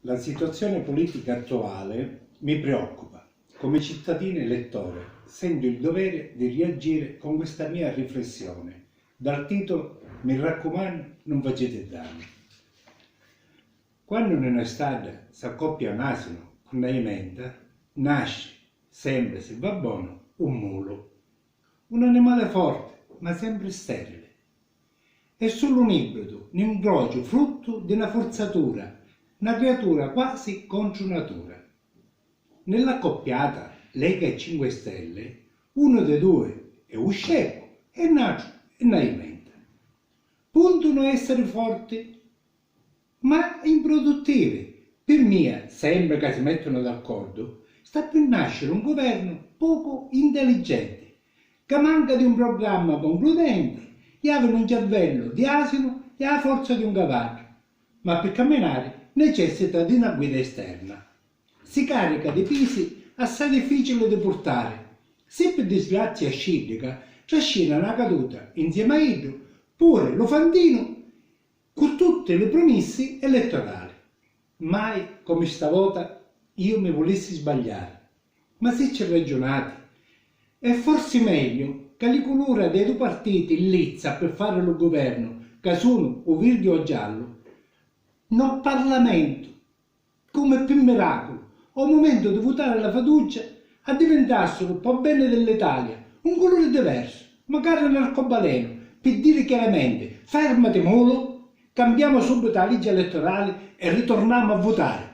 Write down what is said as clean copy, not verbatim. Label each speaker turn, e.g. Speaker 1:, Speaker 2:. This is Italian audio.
Speaker 1: La situazione politica attuale mi preoccupa. Come cittadino elettore sento il dovere di reagire con questa mia riflessione. Dal titolo mi raccomando, non facete danni. Quando in un'estate si accoppia un asino con una jumenta, nasce, sempre se va buono, un mulo. Un animale forte, ma sempre sterile. È solo un ibrido, un incrocio frutto di una forzatura, una creatura quasi contro natura. Nell'accoppiata Lega e 5 Stelle, uno dei due è un scecco e l'altro è una jumenta. Puntano a essere forti, ma improduttivi. Per me, sempre che si mettono d'accordo, sta per nascere un governo poco intelligente, che manca di un programma concludente, e ha un cervello di asino e ha la forza di un cavallo, ma per camminare necessita di una guida esterna. Si carica di pesi assai difficili da portare. Se per disgrazia scientifica trascina una caduta insieme a Idro, pure lo fantino, con tutte le promesse elettorali. Mai come stavolta io mi volessi sbagliare, ma se ci ragionate, è forse meglio che li colora dei due partiti in lizza per fare lo governo, che sono o verde o giallo, non Parlamento, come per miracolo, al momento di votare la fiducia, a diventassero per bene dell'Italia un colore diverso, magari un arcobaleno, per dire chiaramente: fermati molo, cambiamo subito la legge elettorale e ritorniamo a votare.